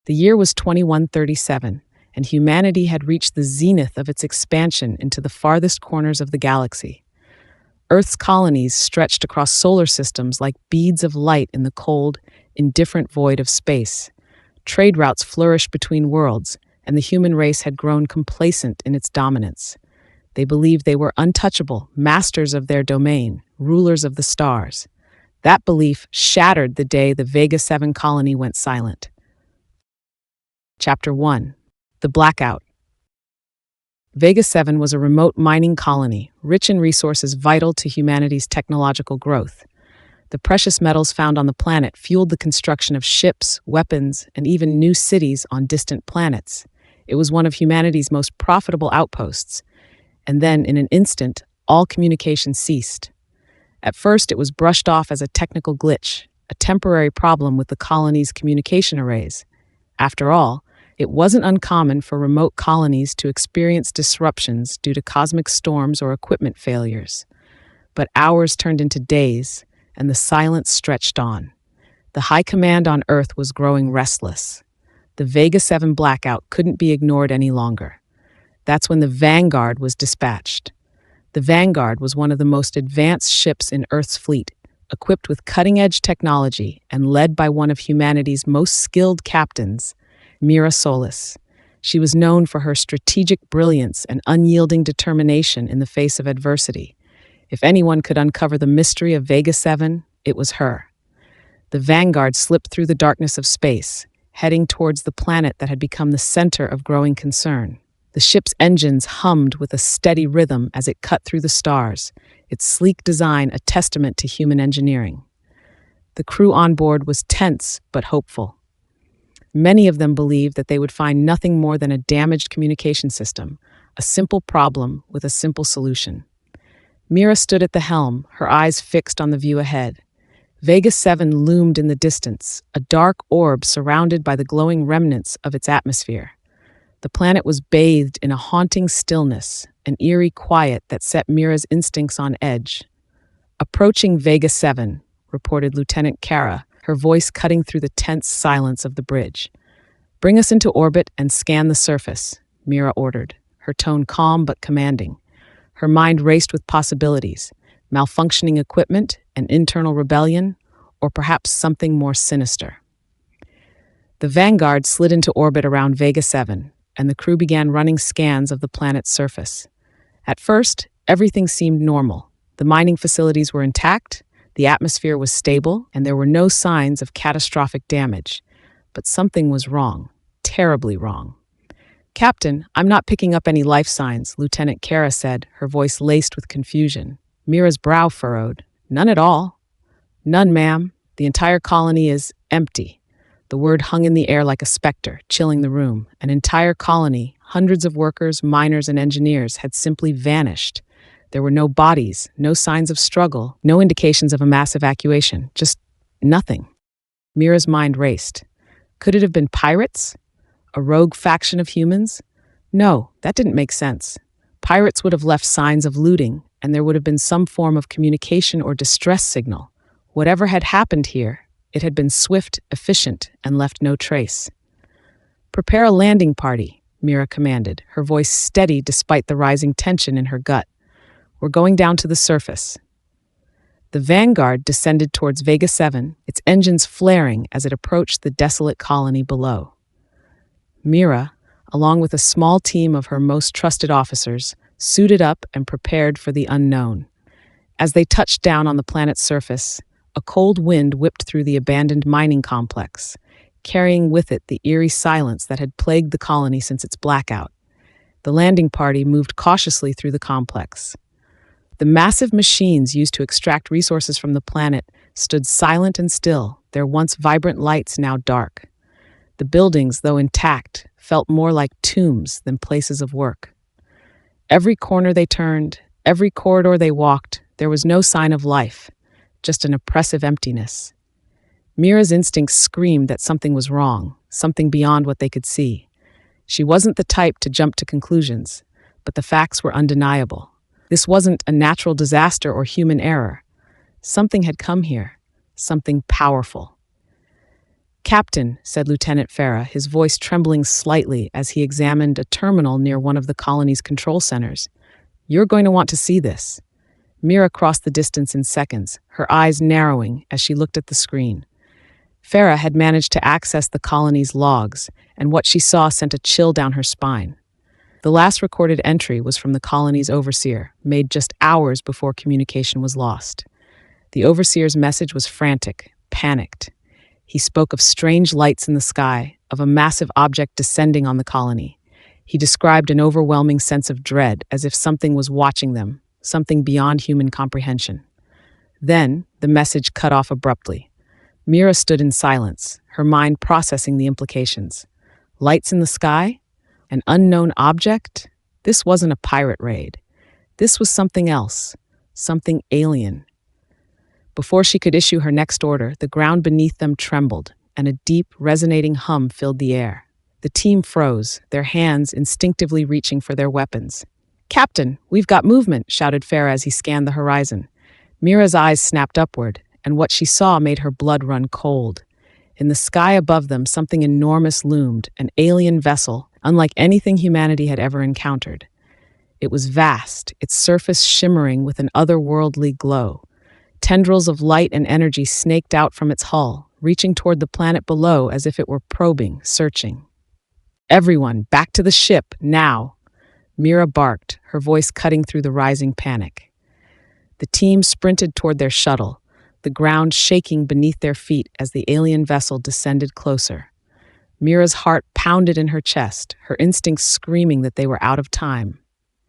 The year was 2137, and humanity had reached the zenith of its expansion into the farthest corners of the galaxy. Earth's colonies stretched across solar systems like beads of light in the cold, indifferent void of space. Trade routes flourished between worlds, and the human race had grown complacent in its dominance. They believed they were untouchable, masters of their domain, rulers of the stars. That belief shattered the day the Vega 7 colony went silent. Chapter 1. The Blackout. Vega 7 was a remote mining colony, rich in resources vital to humanity's technological growth. The precious metals found on the planet fueled the construction of ships, weapons, and even new cities on distant planets. It was one of humanity's most profitable outposts. And then, in an instant, all communication ceased. At first, it was brushed off as a technical glitch, a temporary problem with the colony's communication arrays. After all, it wasn't uncommon for remote colonies to experience disruptions due to cosmic storms or equipment failures. But hours turned into days, and the silence stretched on. The high command on Earth was growing restless. The Vega 7 blackout couldn't be ignored any longer. That's when the Vanguard was dispatched. The Vanguard was one of the most advanced ships in Earth's fleet, equipped with cutting-edge technology and led by one of humanity's most skilled captains, Mira Solis. She was known for her strategic brilliance and unyielding determination in the face of adversity. If anyone could uncover the mystery of Vega 7, it was her. The Vanguard slipped through the darkness of space, heading towards the planet that had become the center of growing concern. The ship's engines hummed with a steady rhythm as it cut through the stars, its sleek design a testament to human engineering. The crew on board was tense but hopeful. Many of them believed that they would find nothing more than a damaged communication system, a simple problem with a simple solution. Mira stood at the helm, her eyes fixed on the view ahead. Vega 7 loomed in the distance, a dark orb surrounded by the glowing remnants of its atmosphere. The planet was bathed in a haunting stillness, an eerie quiet that set Mira's instincts on edge. "Approaching Vega 7, reported Lieutenant Kara, her voice cutting through the tense silence of the bridge. "Bring us into orbit and scan the surface," Mira ordered, her tone calm but commanding. Her mind raced with possibilities: malfunctioning equipment, an internal rebellion, or perhaps something more sinister. The Vanguard slid into orbit around Vega 7, and the crew began running scans of the planet's surface. At first, everything seemed normal. The mining facilities were intact, the atmosphere was stable, and there were no signs of catastrophic damage. But something was wrong, terribly wrong. "Captain, I'm not picking up any life signs," Lieutenant Kara said, her voice laced with confusion. Mira's brow furrowed. "None at all." "None, ma'am. The entire colony is empty." The word hung in the air like a specter, chilling the room. An entire colony, hundreds of workers, miners, and engineers had simply vanished. There were no bodies, no signs of struggle, no indications of a mass evacuation, just nothing. Mira's mind raced. Could it have been pirates? A rogue faction of humans? No, that didn't make sense. Pirates would have left signs of looting, and there would have been some form of communication or distress signal. Whatever had happened here, it had been swift, efficient, and left no trace. "Prepare a landing party," Mira commanded, her voice steady despite the rising tension in her gut. "We're going down to the surface." The Vanguard descended towards Vega 7, its engines flaring as it approached the desolate colony below. Mira, along with a small team of her most trusted officers, suited up and prepared for the unknown. As they touched down on the planet's surface, a cold wind whipped through the abandoned mining complex, carrying with it the eerie silence that had plagued the colony since its blackout. The landing party moved cautiously through the complex. The massive machines used to extract resources from the planet stood silent and still, their once vibrant lights now dark. The buildings, though intact, felt more like tombs than places of work. Every corner they turned, every corridor they walked, there was no sign of life, just an oppressive emptiness. Mira's instincts screamed that something was wrong, something beyond what they could see. She wasn't the type to jump to conclusions, but the facts were undeniable. This wasn't a natural disaster or human error. Something had come here, something powerful. "Captain," said Lieutenant Farah, his voice trembling slightly as he examined a terminal near one of the colony's control centers. "You're going to want to see this." Mira crossed the distance in seconds, her eyes narrowing as she looked at the screen. Farah had managed to access the colony's logs, and what she saw sent a chill down her spine. The last recorded entry was from the colony's overseer, made just hours before communication was lost. The overseer's message was frantic, panicked. He spoke of strange lights in the sky, of a massive object descending on the colony. He described an overwhelming sense of dread, as if something was watching them, something beyond human comprehension. Then, the message cut off abruptly. Mira stood in silence, her mind processing the implications. Lights in the sky? An unknown object? This wasn't a pirate raid. This was something else, something alien. Before she could issue her next order, the ground beneath them trembled, and a deep, resonating hum filled the air. The team froze, their hands instinctively reaching for their weapons. "Captain, we've got movement," shouted Farah as he scanned the horizon. Mira's eyes snapped upward, and what she saw made her blood run cold. In the sky above them, something enormous loomed, an alien vessel, unlike anything humanity had ever encountered. It was vast, its surface shimmering with an otherworldly glow. Tendrils of light and energy snaked out from its hull, reaching toward the planet below as if it were probing, searching. "Everyone, back to the ship, now!" Mira barked, her voice cutting through the rising panic. The team sprinted toward their shuttle, the ground shaking beneath their feet as the alien vessel descended closer. Mira's heart pounded in her chest, her instincts screaming that they were out of time.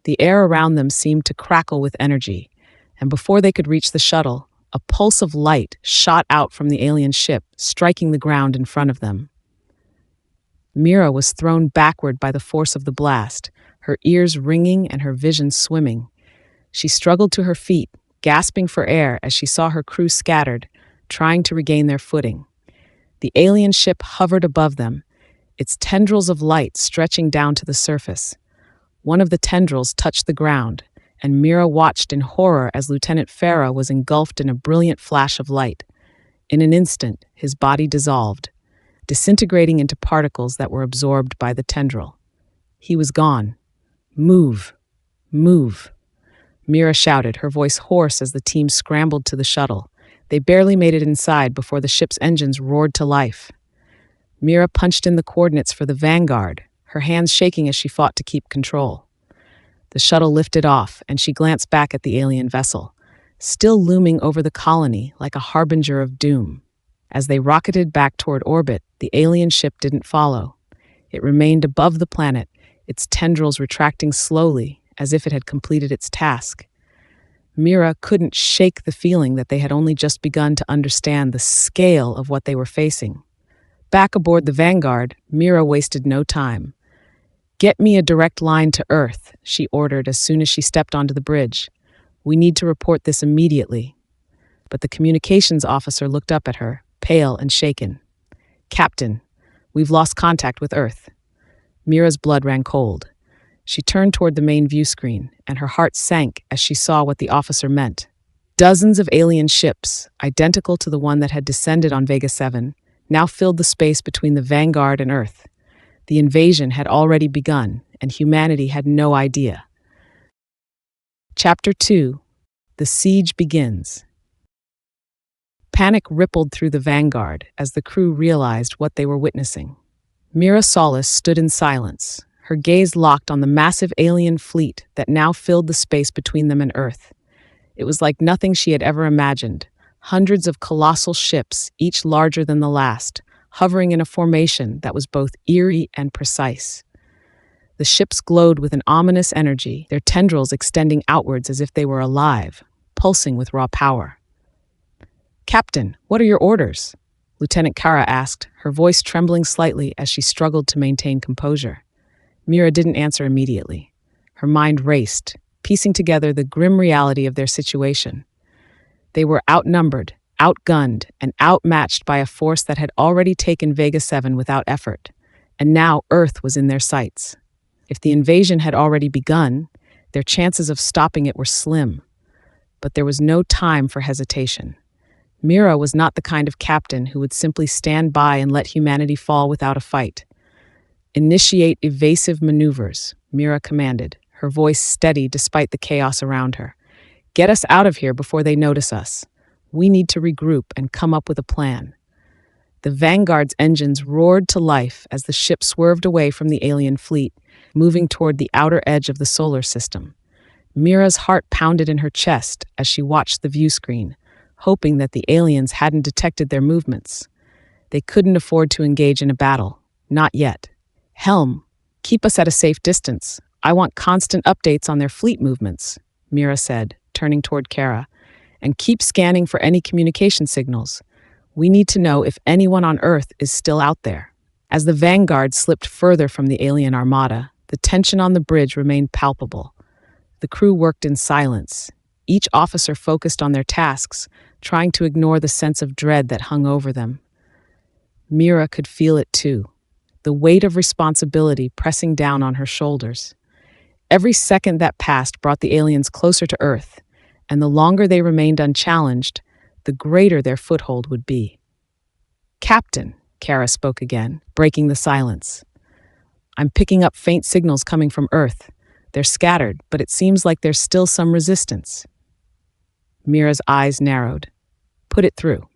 The air around them seemed to crackle with energy, and before they could reach the shuttle, a pulse of light shot out from the alien ship, striking the ground in front of them. Mira was thrown backward by the force of the blast, her ears ringing and her vision swimming. She struggled to her feet, gasping for air as she saw her crew scattered, trying to regain their footing. The alien ship hovered above them, its tendrils of light stretching down to the surface. One of the tendrils touched the ground, and Mira watched in horror as Lieutenant Farah was engulfed in a brilliant flash of light. In an instant, his body dissolved, disintegrating into particles that were absorbed by the tendril. He was gone. "Move! Move!" Mira shouted, her voice hoarse as the team scrambled to the shuttle. They barely made it inside before the ship's engines roared to life. Mira punched in the coordinates for the Vanguard, her hands shaking as she fought to keep control. The shuttle lifted off, and she glanced back at the alien vessel, still looming over the colony like a harbinger of doom. As they rocketed back toward orbit, the alien ship didn't follow. It remained above the planet, its tendrils retracting slowly, as if it had completed its task. Mira couldn't shake the feeling that they had only just begun to understand the scale of what they were facing. Back aboard the Vanguard, Mira wasted no time. "Get me a direct line to Earth," she ordered as soon as she stepped onto the bridge. "We need to report this immediately." But the communications officer looked up at her, pale and shaken. "Captain, we've lost contact with Earth." Mira's blood ran cold. She turned toward the main view screen, and her heart sank as she saw what the officer meant. Dozens of alien ships, identical to the one that had descended on Vega 7, now filled the space between the Vanguard and Earth. The invasion had already begun, and humanity had no idea. Chapter 2. The Siege Begins. Panic rippled through the Vanguard as the crew realized what they were witnessing. Mira Solis stood in silence, her gaze locked on the massive alien fleet that now filled the space between them and Earth. It was like nothing she had ever imagined. Hundreds of colossal ships, each larger than the last, hovering in a formation that was both eerie and precise. The ships glowed with an ominous energy, their tendrils extending outwards as if they were alive, pulsing with raw power. "Captain, what are your orders?" Lieutenant Kara asked, her voice trembling slightly as she struggled to maintain composure. Mira didn't answer immediately. Her mind raced, piecing together the grim reality of their situation. They were outnumbered, outgunned, and outmatched by a force that had already taken Vega 7 without effort, and now Earth was in their sights. If the invasion had already begun, their chances of stopping it were slim. But there was no time for hesitation. Mira was not the kind of captain who would simply stand by and let humanity fall without a fight. "Initiate evasive maneuvers," Mira commanded, her voice steady despite the chaos around her. "Get us out of here before they notice us. We need to regroup and come up with a plan." The Vanguard's engines roared to life as the ship swerved away from the alien fleet, moving toward the outer edge of the solar system. Mira's heart pounded in her chest as she watched the view screen, hoping that the aliens hadn't detected their movements. They couldn't afford to engage in a battle. Not yet. "Helm, keep us at a safe distance. I want constant updates on their fleet movements," Mira said, turning toward Kara. "And keep scanning for any communication signals. We need to know if anyone on Earth is still out there." As the Vanguard slipped further from the alien armada, the tension on the bridge remained palpable. The crew worked in silence, each officer focused on their tasks, trying to ignore the sense of dread that hung over them. Mira could feel it too, the weight of responsibility pressing down on her shoulders. Every second that passed brought the aliens closer to Earth, and the longer they remained unchallenged, the greater their foothold would be. "Captain," Kara spoke again, breaking the silence. "I'm picking up faint signals coming from Earth. They're scattered, but it seems like there's still some resistance." Mira's eyes narrowed. "Put it through."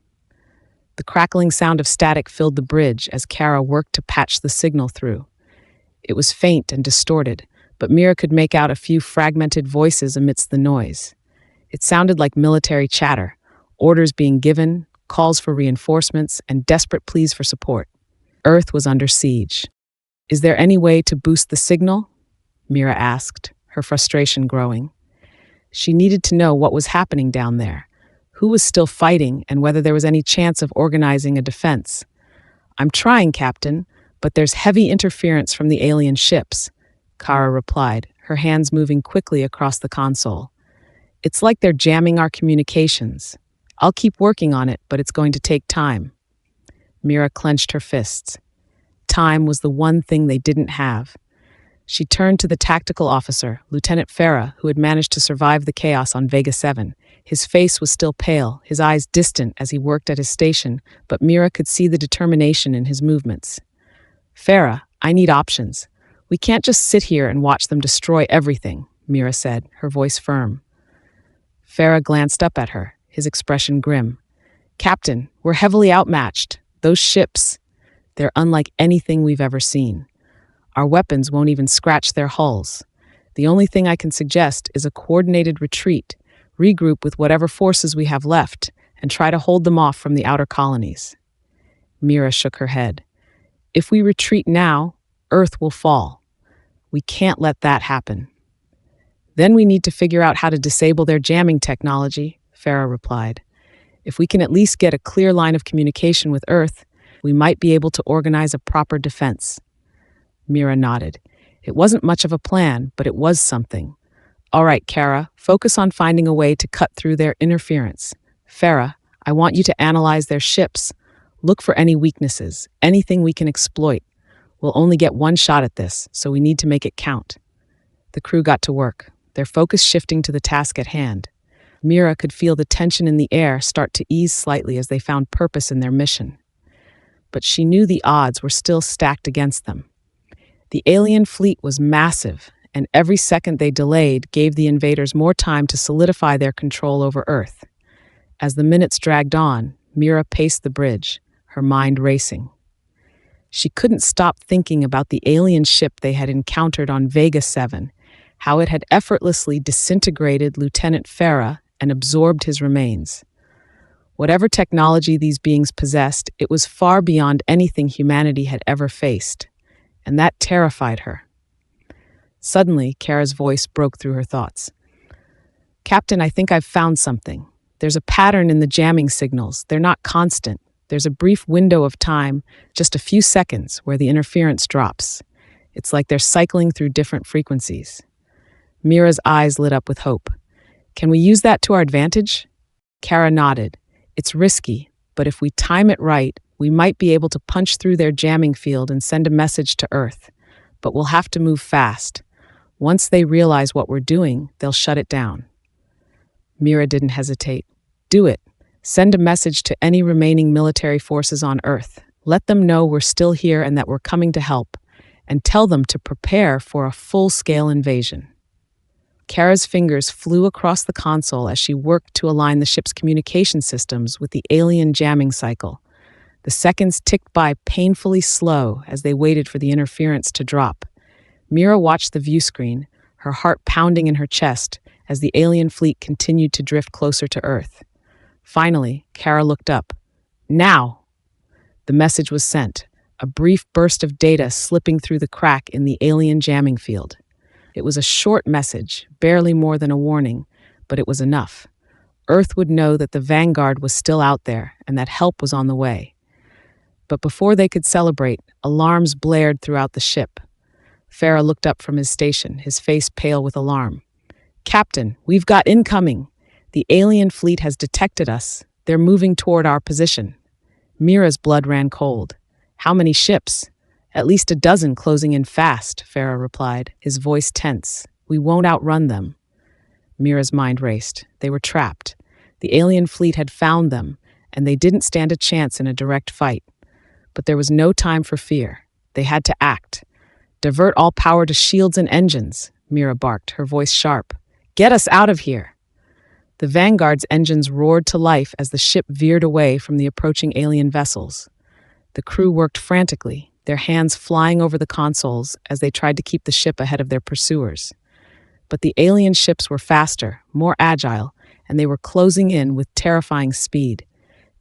The crackling sound of static filled the bridge as Kara worked to patch the signal through. It was faint and distorted, but Mira could make out a few fragmented voices amidst the noise. It sounded like military chatter, orders being given, calls for reinforcements, and desperate pleas for support. Earth was under siege. "Is there any way to boost the signal?" Mira asked, her frustration growing. She needed to know what was happening down there, who was still fighting, and whether there was any chance of organizing a defense. "I'm trying, Captain, but there's heavy interference from the alien ships," Kara replied, her hands moving quickly across the console. "It's like they're jamming our communications. I'll keep working on it, but it's going to take time." Mira clenched her fists. Time was the one thing they didn't have. She turned to the tactical officer, Lieutenant Farah, who had managed to survive the chaos on Vega 7. His face was still pale, his eyes distant as he worked at his station, but Mira could see the determination in his movements. "Farah, I need options. We can't just sit here and watch them destroy everything," Mira said, her voice firm. Farah glanced up at her, his expression grim. "Captain, we're heavily outmatched. Those ships, they're unlike anything we've ever seen. Our weapons won't even scratch their hulls. The only thing I can suggest is a coordinated retreat, regroup with whatever forces we have left, and try to hold them off from the outer colonies." Mira shook her head. "If we retreat now, Earth will fall. We can't let that happen." "Then we need to figure out how to disable their jamming technology," Farah replied. "If we can at least get a clear line of communication with Earth, we might be able to organize a proper defense." Mira nodded. It wasn't much of a plan, but it was something. "All right, Kara, focus on finding a way to cut through their interference. Farah, I want you to analyze their ships. Look for any weaknesses, anything we can exploit. We'll only get one shot at this, so we need to make it count." The crew got to work, their focus shifting to the task at hand. Mira could feel the tension in the air start to ease slightly as they found purpose in their mission. But she knew the odds were still stacked against them. The alien fleet was massive, and every second they delayed gave the invaders more time to solidify their control over Earth. As the minutes dragged on, Mira paced the bridge, her mind racing. She couldn't stop thinking about the alien ship they had encountered on Vega 7, how it had effortlessly disintegrated Lieutenant Farah and absorbed his remains. Whatever technology these beings possessed, it was far beyond anything humanity had ever faced, and that terrified her. Suddenly, Kara's voice broke through her thoughts. "Captain, I think I've found something. There's a pattern in the jamming signals. They're not constant. There's a brief window of time, just a few seconds, where the interference drops. It's like they're cycling through different frequencies." Mira's eyes lit up with hope. "Can we use that to our advantage?" Kara nodded. "It's risky, but if we time it right, we might be able to punch through their jamming field and send a message to Earth. But we'll have to move fast. Once they realize what we're doing, they'll shut it down." Mira didn't hesitate. "Do it. Send a message to any remaining military forces on Earth. Let them know we're still here and that we're coming to help, and tell them to prepare for a full-scale invasion." Kara's fingers flew across the console as she worked to align the ship's communication systems with the alien jamming cycle. The seconds ticked by painfully slow as they waited for the interference to drop. Mira watched the view screen, her heart pounding in her chest as the alien fleet continued to drift closer to Earth. Finally, Kara looked up. "Now!" The message was sent, a brief burst of data slipping through the crack in the alien jamming field. It was a short message, barely more than a warning, but it was enough. Earth would know that the Vanguard was still out there and that help was on the way. But before they could celebrate, alarms blared throughout the ship. Farah looked up from his station, his face pale with alarm. "Captain, we've got incoming. The alien fleet has detected us. They're moving toward our position." Mira's blood ran cold. "How many ships?" "At least a dozen closing in fast," Farah replied, his voice tense. "We won't outrun them." Mira's mind raced. They were trapped. The alien fleet had found them, and they didn't stand a chance in a direct fight. But there was no time for fear. They had to act. "Divert all power to shields and engines," Mira barked, her voice sharp. "Get us out of here!" The Vanguard's engines roared to life as the ship veered away from the approaching alien vessels. The crew worked frantically, their hands flying over the consoles as they tried to keep the ship ahead of their pursuers. But the alien ships were faster, more agile, and they were closing in with terrifying speed.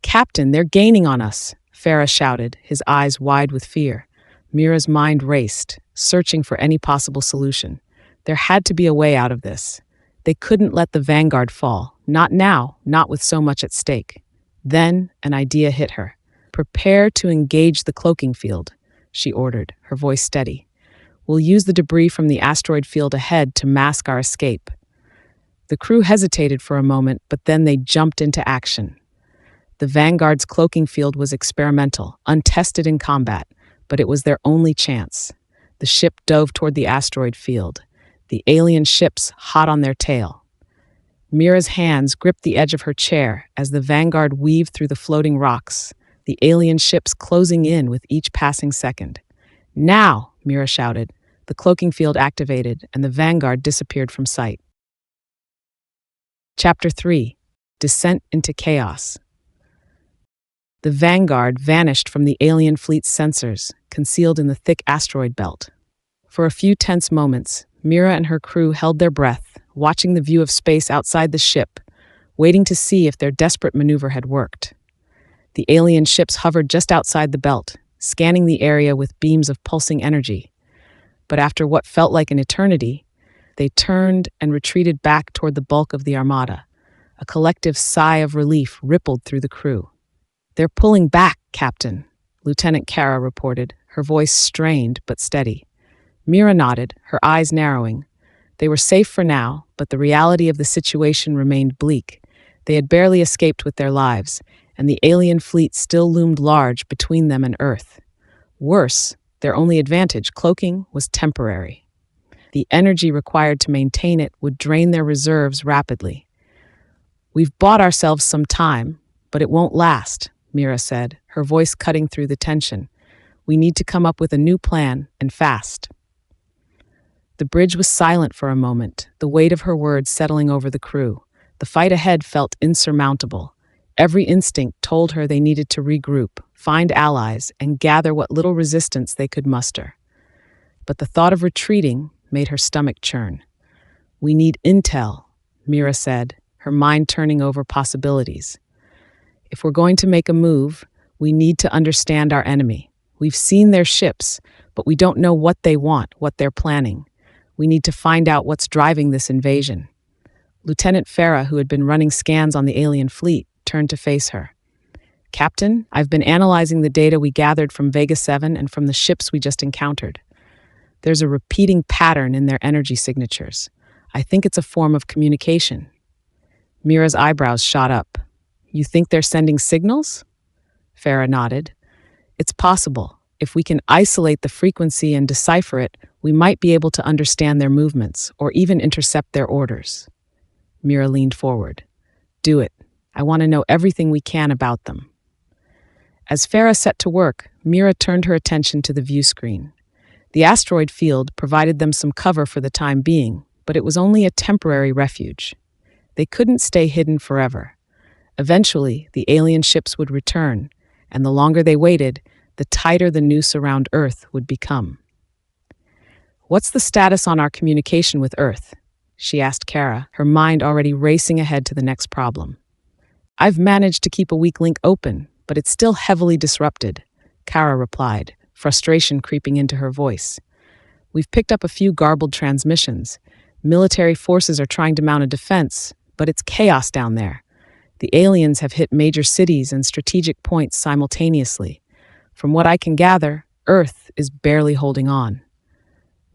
"Captain, they're gaining on us," Farah shouted, his eyes wide with fear. Mira's mind raced, searching for any possible solution. There had to be a way out of this. They couldn't let the Vanguard fall. Not now, not with so much at stake. Then an idea hit her. "Prepare to engage the cloaking field," she ordered, her voice steady. "We'll use the debris from the asteroid field ahead to mask our escape." The crew hesitated for a moment, but then they jumped into action. The Vanguard's cloaking field was experimental, untested in combat, but it was their only chance. The ship dove toward the asteroid field, the alien ships hot on their tail. Mira's hands gripped the edge of her chair as the Vanguard weaved through the floating rocks, the alien ships closing in with each passing second. "Now!" Mira shouted. The cloaking field activated, and the Vanguard disappeared from sight. Chapter 3. Descent into Chaos. The Vanguard vanished from the alien fleet's sensors, concealed in the thick asteroid belt. For a few tense moments, Mira and her crew held their breath, watching the view of space outside the ship, waiting to see if their desperate maneuver had worked. The alien ships hovered just outside the belt, scanning the area with beams of pulsing energy. But after what felt like an eternity, they turned and retreated back toward the bulk of the armada. A collective sigh of relief rippled through the crew. "They're pulling back, Captain," Lieutenant Kara reported, her voice strained but steady. Mira nodded, her eyes narrowing. They were safe for now, but the reality of the situation remained bleak. They had barely escaped with their lives, and the alien fleet still loomed large between them and Earth. Worse, their only advantage, cloaking, was temporary. The energy required to maintain it would drain their reserves rapidly. "We've bought ourselves some time, but it won't last," Mira said, her voice cutting through the tension. "We need to come up with a new plan, and fast." The bridge was silent for a moment, the weight of her words settling over the crew. The fight ahead felt insurmountable. Every instinct told her they needed to regroup, find allies, and gather what little resistance they could muster. But the thought of retreating made her stomach churn. "We need intel," Mira said, her mind turning over possibilities. "If we're going to make a move, we need to understand our enemy. We've seen their ships, but we don't know what they want, what they're planning. We need to find out what's driving this invasion." Lieutenant Farah, who had been running scans on the alien fleet, turned to face her. "Captain, I've been analyzing the data we gathered from Vega 7 and from the ships we just encountered. There's a repeating pattern in their energy signatures. I think it's a form of communication." Mira's eyebrows shot up. "You think they're sending signals?" Farah nodded. "It's possible. If we can isolate the frequency and decipher it, we might be able to understand their movements or even intercept their orders." Mira leaned forward. "Do it. I want to know everything we can about them." As Farah set to work, Mira turned her attention to the view screen. The asteroid field provided them some cover for the time being, but it was only a temporary refuge. They couldn't stay hidden forever. Eventually, the alien ships would return, and the longer they waited, the tighter the noose around Earth would become. "What's the status on our communication with Earth?" she asked Kara, her mind already racing ahead to the next problem. "I've managed to keep a weak link open, but it's still heavily disrupted," Kara replied, frustration creeping into her voice. "We've picked up a few garbled transmissions. Military forces are trying to mount a defense, but it's chaos down there. The aliens have hit major cities and strategic points simultaneously. From what I can gather, Earth is barely holding on."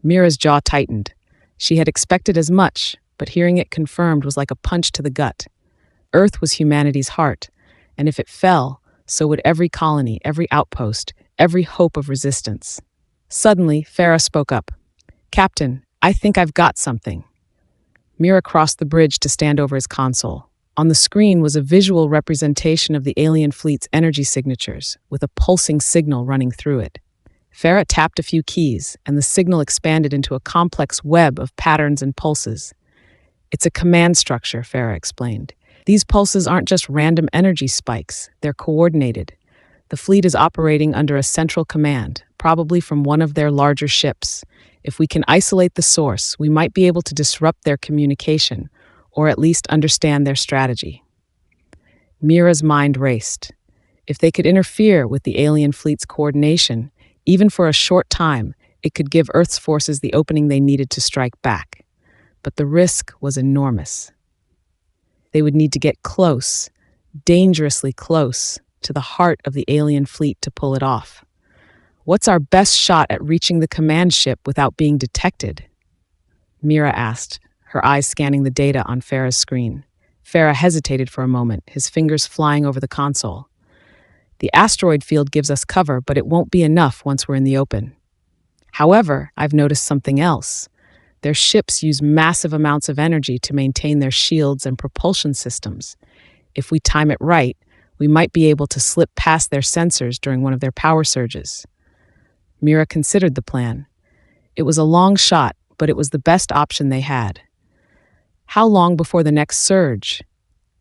Mira's jaw tightened. She had expected as much, but hearing it confirmed was like a punch to the gut. Earth was humanity's heart, and if it fell, so would every colony, every outpost, every hope of resistance. Suddenly, Farah spoke up. "Captain, I think I've got something." Mira crossed the bridge to stand over his console. On the screen was a visual representation of the alien fleet's energy signatures, with a pulsing signal running through it. Farah tapped a few keys, and the signal expanded into a complex web of patterns and pulses. "It's a command structure," Farah explained. "These pulses aren't just random energy spikes, they're coordinated. The fleet is operating under a central command, probably from one of their larger ships. If we can isolate the source, we might be able to disrupt their communication, or at least understand their strategy." Mira's mind raced. If they could interfere with the alien fleet's coordination, even for a short time, it could give Earth's forces the opening they needed to strike back. But the risk was enormous. They would need to get close, dangerously close, to the heart of the alien fleet to pull it off. "What's our best shot at reaching the command ship without being detected?" Mira asked, her eyes scanning the data on Farah's screen. Farah hesitated for a moment, his fingers flying over the console. "The asteroid field gives us cover, but it won't be enough once we're in the open. However, I've noticed something else. Their ships use massive amounts of energy to maintain their shields and propulsion systems. If we time it right, we might be able to slip past their sensors during one of their power surges." Mira considered the plan. It was a long shot, but it was the best option they had. "How long before the next surge?"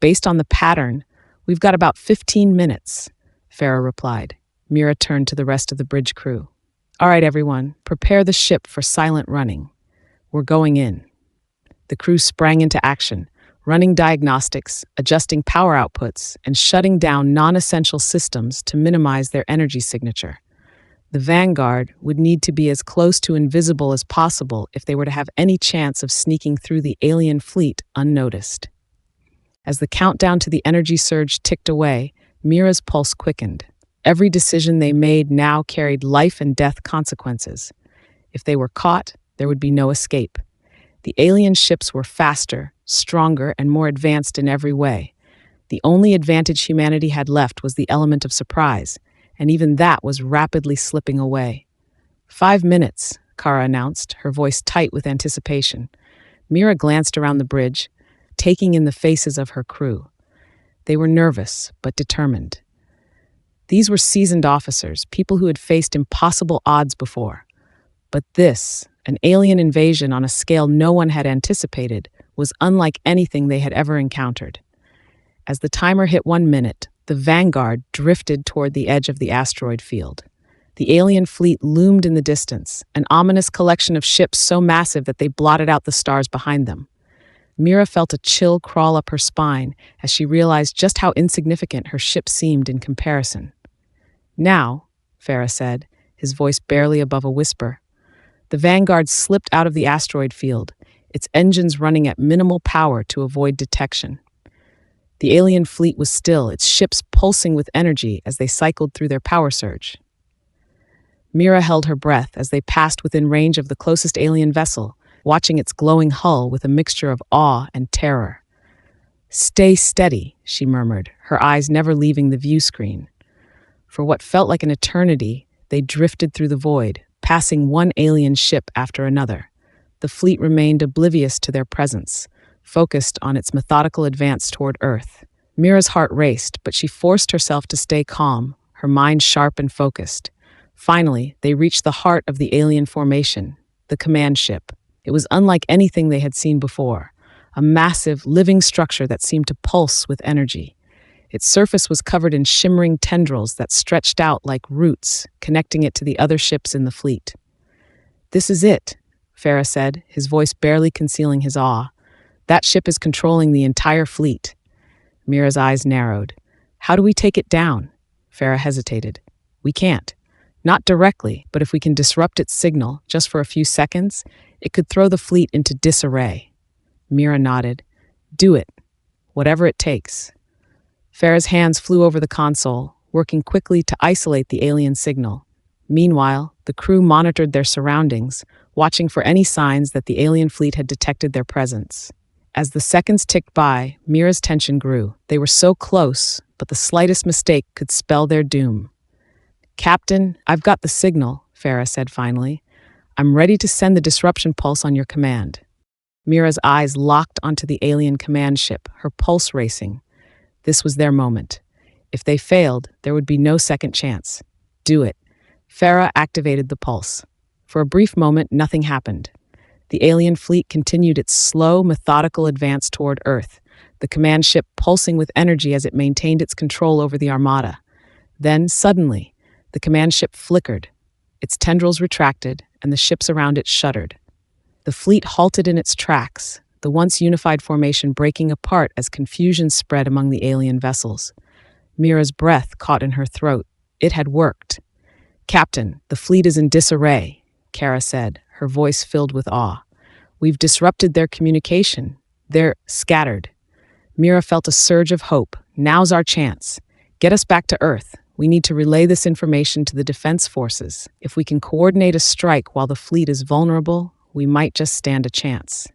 "Based on the pattern, we've got about 15 minutes, Farah replied. Mira turned to the rest of the bridge crew. "All right, everyone, prepare the ship for silent running. We're going in." The crew sprang into action, running diagnostics, adjusting power outputs, and shutting down non-essential systems to minimize their energy signature. The Vanguard would need to be as close to invisible as possible if they were to have any chance of sneaking through the alien fleet unnoticed. As the countdown to the energy surge ticked away, Mira's pulse quickened. Every decision they made now carried life and death consequences. If they were caught, there would be no escape. The alien ships were faster, stronger, and more advanced in every way. The only advantage humanity had left was the element of surprise, and even that was rapidly slipping away. 5 minutes, Kara announced, her voice tight with anticipation. Mira glanced around the bridge, taking in the faces of her crew. They were nervous, but determined. These were seasoned officers, people who had faced impossible odds before. But this, an alien invasion on a scale no one had anticipated, was unlike anything they had ever encountered. As the timer hit 1 minute, the Vanguard drifted toward the edge of the asteroid field. The alien fleet loomed in the distance, an ominous collection of ships so massive that they blotted out the stars behind them. Mira felt a chill crawl up her spine as she realized just how insignificant her ship seemed in comparison. "Now," Farah said, his voice barely above a whisper. The Vanguard slipped out of the asteroid field, its engines running at minimal power to avoid detection. The alien fleet was still, its ships pulsing with energy as they cycled through their power surge. Mira held her breath as they passed within range of the closest alien vessel, watching its glowing hull with a mixture of awe and terror. "Stay steady," she murmured, her eyes never leaving the view screen. For what felt like an eternity, they drifted through the void, passing one alien ship after another. The fleet remained oblivious to their presence, focused on its methodical advance toward Earth. Mira's heart raced, but she forced herself to stay calm, her mind sharp and focused. Finally, they reached the heart of the alien formation, the command ship. It was unlike anything they had seen before, a massive, living structure that seemed to pulse with energy. Its surface was covered in shimmering tendrils that stretched out like roots, connecting it to the other ships in the fleet. "This is it," Farah said, his voice barely concealing his awe. "That ship is controlling the entire fleet." Mira's eyes narrowed. "How do we take it down?" Farah hesitated. "We can't. Not directly, but if we can disrupt its signal, just for a few seconds, it could throw the fleet into disarray." Mira nodded. "Do it. Whatever it takes." Farah's hands flew over the console, working quickly to isolate the alien signal. Meanwhile, the crew monitored their surroundings, watching for any signs that the alien fleet had detected their presence. As the seconds ticked by, Mira's tension grew. They were so close, but the slightest mistake could spell their doom. "Captain, I've got the signal," Farah said finally. "I'm ready to send the disruption pulse on your command." Mira's eyes locked onto the alien command ship, her pulse racing. This was their moment. If they failed, there would be no second chance. "Do it." Farah activated the pulse. For a brief moment, nothing happened. The alien fleet continued its slow, methodical advance toward Earth, the command ship pulsing with energy as it maintained its control over the armada. Then, suddenly, the command ship flickered. Its tendrils retracted, and the ships around it shuddered. The fleet halted in its tracks, the once unified formation breaking apart as confusion spread among the alien vessels. Mira's breath caught in her throat. It had worked. "Captain, the fleet is in disarray," Kara said, her voice filled with awe. "We've disrupted their communication. They're scattered." Mira felt a surge of hope. "Now's our chance. Get us back to Earth. We need to relay this information to the defense forces. If we can coordinate a strike while the fleet is vulnerable, we might just stand a chance."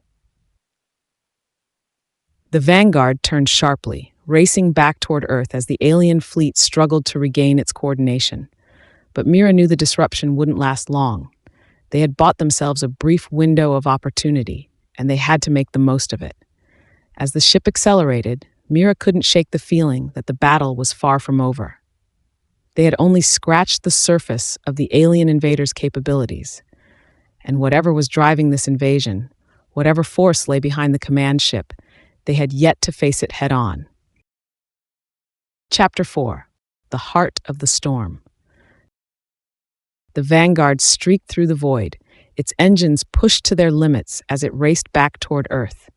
The Vanguard turned sharply, racing back toward Earth as the alien fleet struggled to regain its coordination. But Mira knew the disruption wouldn't last long. They had bought themselves a brief window of opportunity, and they had to make the most of it. As the ship accelerated, Mira couldn't shake the feeling that the battle was far from over. They had only scratched the surface of the alien invaders' capabilities. And whatever was driving this invasion, whatever force lay behind the command ship, they had yet to face it head-on. Chapter 4. The Heart of the Storm. The Vanguard streaked through the void, its engines pushed to their limits as it raced back toward Earth.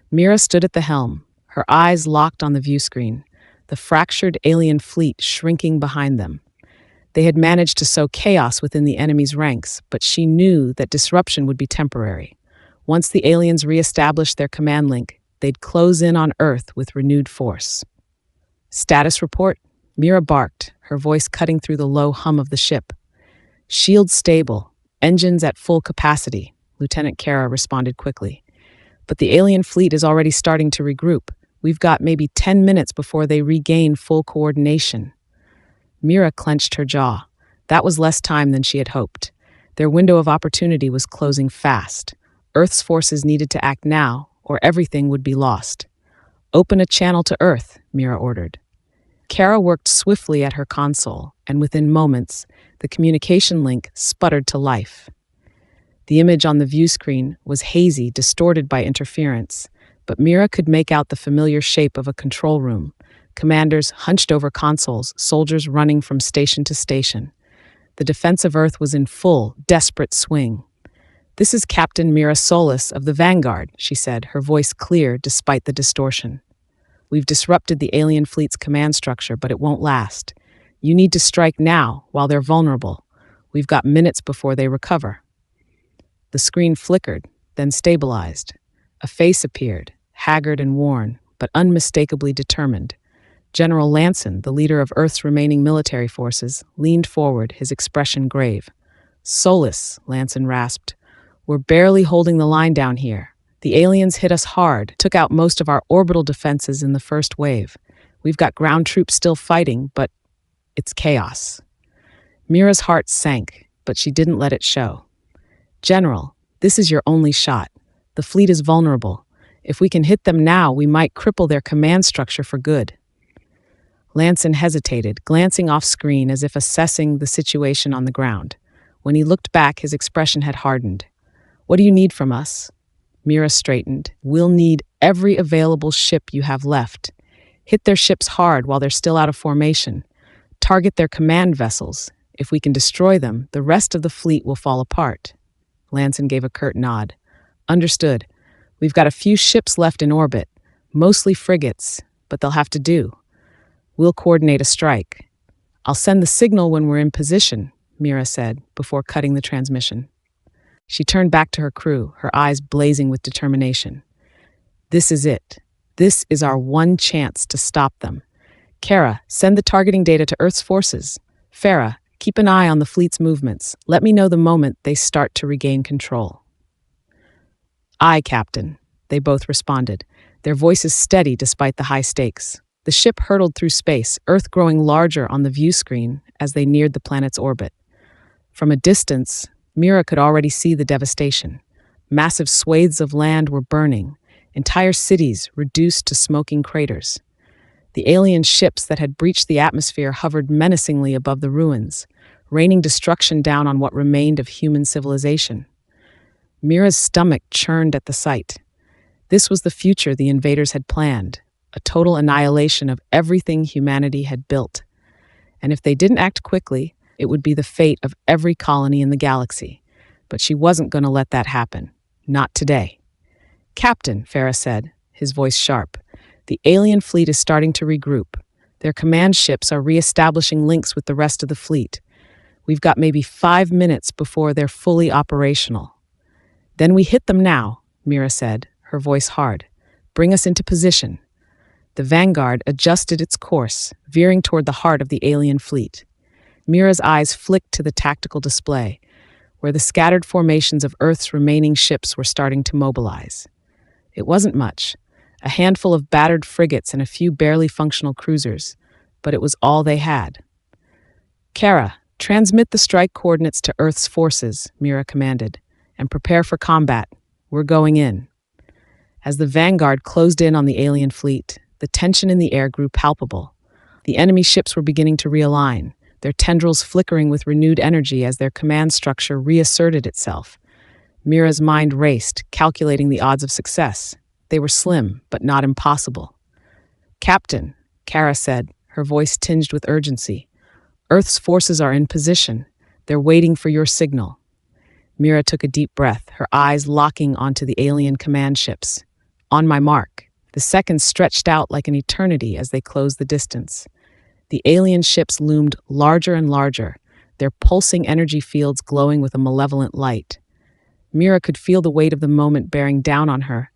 Mira stood at the helm, her eyes locked on the viewscreen, the fractured alien fleet shrinking behind them. They had managed to sow chaos within the enemy's ranks, but she knew that disruption would be temporary. Once the aliens re-established their command link, they'd close in on Earth with renewed force. "Status report?" Mira barked, her voice cutting through the low hum of the ship. "Shields stable, engines at full capacity," Lieutenant Kara responded quickly. "But the alien fleet is already starting to regroup. We've got maybe 10 minutes before they regain full coordination." Mira clenched her jaw. That was less time than she had hoped. Their window of opportunity was closing fast. Earth's forces needed to act now, or everything would be lost. "Open a channel to Earth," Mira ordered. Kara worked swiftly at her console, and within moments, the communication link sputtered to life. The image on the view screen was hazy, distorted by interference, but Mira could make out the familiar shape of a control room. Commanders hunched over consoles, soldiers running from station to station. The defense of Earth was in full, desperate swing. "This is Captain Mira Solis of the Vanguard," she said, her voice clear despite the distortion. "We've disrupted the alien fleet's command structure, but it won't last. You need to strike now, while they're vulnerable. We've got minutes before they recover." The screen flickered, then stabilized. A face appeared, haggard and worn, but unmistakably determined. General Lanson, the leader of Earth's remaining military forces, leaned forward, his expression grave. "Solis," Lanson rasped, "we're barely holding the line down here. The aliens hit us hard, took out most of our orbital defenses in the first wave. We've got ground troops still fighting, but it's chaos." Mira's heart sank, but she didn't let it show. "General, this is your only shot. The fleet is vulnerable. If we can hit them now, we might cripple their command structure for good." Lanson hesitated, glancing off screen as if assessing the situation on the ground. When he looked back, his expression had hardened. "What do you need from us?" Mira straightened. "We'll need every available ship you have left. Hit their ships hard while they're still out of formation. Target their command vessels. If we can destroy them, the rest of the fleet will fall apart." Lanson gave a curt nod. "Understood. We've got a few ships left in orbit, mostly frigates, but they'll have to do. We'll coordinate a strike. I'll send the signal when we're in position," Mira said, before cutting the transmission. She turned back to her crew, her eyes blazing with determination. "This is it. This is our one chance to stop them. Kara, send the targeting data to Earth's forces. Farah, keep an eye on the fleet's movements. Let me know the moment they start to regain control." "Aye, Captain," they both responded, their voices steady despite the high stakes. The ship hurtled through space, Earth growing larger on the view screen as they neared the planet's orbit. From a distance, Mira could already see the devastation. Massive swathes of land were burning, entire cities reduced to smoking craters. The alien ships that had breached the atmosphere hovered menacingly above the ruins, raining destruction down on what remained of human civilization. Mira's stomach churned at the sight. This was the future the invaders had planned, a total annihilation of everything humanity had built. And if they didn't act quickly, it would be the fate of every colony in the galaxy. But she wasn't going to let that happen. Not today. "Captain," Farah said, his voice sharp, "the alien fleet is starting to regroup. Their command ships are re-establishing links with the rest of the fleet. We've got maybe 5 minutes before they're fully operational." "Then we hit them now," Mira said, her voice hard. "Bring us into position." The Vanguard adjusted its course, veering toward the heart of the alien fleet. Mira's eyes flicked to the tactical display, where the scattered formations of Earth's remaining ships were starting to mobilize. It wasn't much, a handful of battered frigates and a few barely functional cruisers, but it was all they had. "Kara, transmit the strike coordinates to Earth's forces," Mira commanded, "and prepare for combat. We're going in." As the Vanguard closed in on the alien fleet, the tension in the air grew palpable. The enemy ships were beginning to realign, their tendrils flickering with renewed energy as their command structure reasserted itself. Mira's mind raced, calculating the odds of success. They were slim, but not impossible. "Captain," Kara said, her voice tinged with urgency, "Earth's forces are in position. They're waiting for your signal." Mira took a deep breath, her eyes locking onto the alien command ships. On my mark. The seconds stretched out like an eternity as they closed the distance. The alien ships loomed larger and larger, their pulsing energy fields glowing with a malevolent light. Mira could feel the weight of the moment bearing down on her,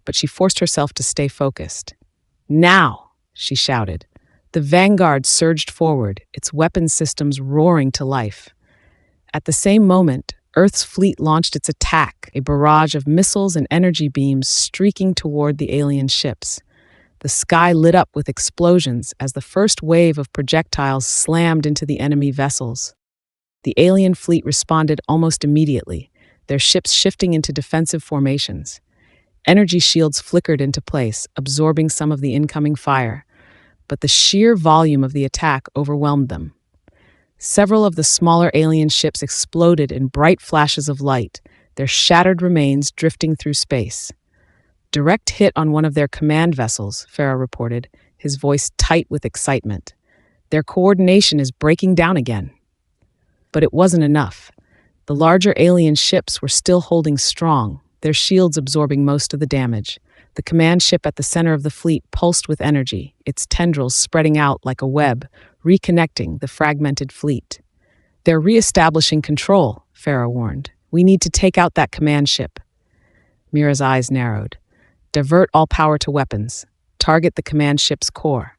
but she forced herself to stay focused. "Now!" she shouted. The Vanguard surged forward, its weapon systems roaring to life. At the same moment, Earth's fleet launched its attack, a barrage of missiles and energy beams streaking toward the alien ships. The sky lit up with explosions as the first wave of projectiles slammed into the enemy vessels. The alien fleet responded almost immediately, their ships shifting into defensive formations. Energy shields flickered into place, absorbing some of the incoming fire, but the sheer volume of the attack overwhelmed them. Several of the smaller alien ships exploded in bright flashes of light, their shattered remains drifting through space. "Direct hit on one of their command vessels," Farah reported, his voice tight with excitement. "Their coordination is breaking down again." But it wasn't enough. The larger alien ships were still holding strong, their shields absorbing most of the damage. The command ship at the center of the fleet pulsed with energy, its tendrils spreading out like a web, reconnecting the fragmented fleet. "They're re-establishing control," Farah warned. "We need to take out that command ship." Mira's eyes narrowed. "Divert all power to weapons. Target the command ship's core."